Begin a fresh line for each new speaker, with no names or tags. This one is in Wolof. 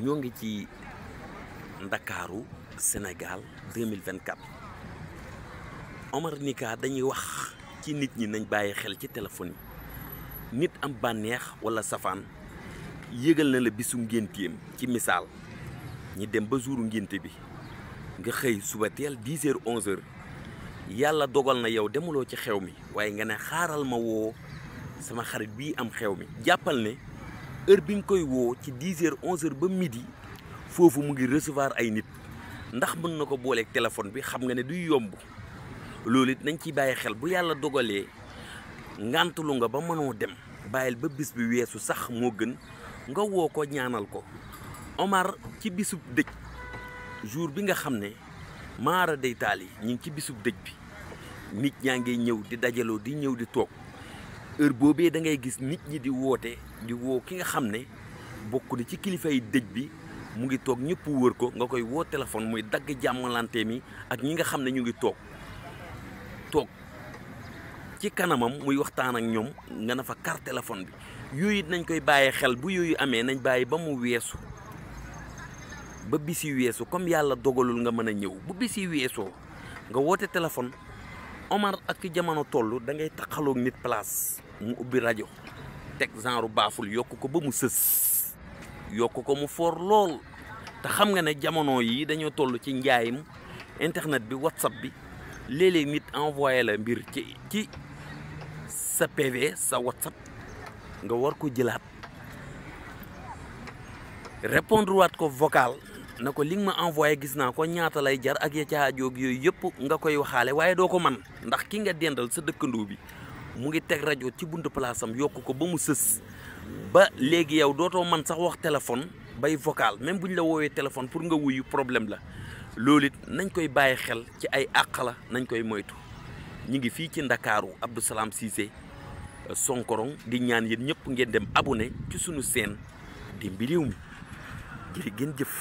ñoo ngi ci Ndakaaru Sénégal 2024 Omar Nika dañuy wax ci nit ñi nañ bàyyi xel ci téléphone yi nit am bànneex wala safaan yëgal na la bisu ngénteem ci misaal ñi dem ba jouru ngénte bi nga xëy suba teel 10h 11h yàlla dogal na yow demuloo ci xew mi waaye nga ne xaaral ma woo sama xarit bii am xew mi jàppal ne heure bi nga koy woo ci 10h 11h ba midi foofu mu ngi recevoir ay nit ndax mën na ko booleeg téléphone bi xam nga ne duy yomb loolu it nañ ciy bàyyi xel bu yàlla dogalee ngàntalu nga ba mënoo dem bàyyil ba bis bi weesu sax moo gën nga woo ko ñaanal ko. Omar ci bisub dëj jour bi nga xam ne maara day taal yi ñu ngi ci bisub dëj bi nit ñaa ngi ñëw di dajaloo di ñëw di toog heure boobee da ngay gis nit ñi di woote di woo ki nga xam ne bokk na ci kilifa yi dëj bi mu ngi toog ñëpp wër ko nga koy woo téléphone muy dagg jàmmalante mi ak ñi nga xam ne ñu ngi toog ci kanamam muy waxtaan ak ñoom nga na fa carte téléphone bi yooyu it nañ koy bàyyi xel bu yooyu amee nañ bàyyi ba mu weesu ba bisi weesu comme yàlla dogalul nga mën a ñëw bu bisi weesoo nga woote téléphone. Omar ak fi jamono toll da ngay taxaloog nit place mu ubbi rajo teg genre baaful yokk ko ba mu sës yokk ko mu foor lool te xam nga ne jamono yi dañoo toll ci njaayim internet bi WhatsApp bi léeg-léeg nit envoyé la mbir ci sa PV sa WhatsApp nga war ko jëlaat répondre waat ko vocal na ko li nga ma envoyé gis naa ko ñaata lay jar ak ya ca jóg yooyu yëpp nga koy waxaale waaye doo ko man ndax ki nga dendal sa dëkkandoo bi mu ngi teg rajo ci buntu place am yokk ko ba mu sës ba léegi yow dootoo man sax wax téléphone bay vocal même bu ñu la woowee téléphone pour nga wuyu problème la loolu it nañ koy bàyyi xel ci ay àq la nañ koy moytu. ñi ngi fii ci Ndakaaru Abdou Salam Cissé Sonkorong di ñaan yéen ñëpp ngeen dem abonné ci sunu chaîne Demby Réew mi jërë ngeen jëf.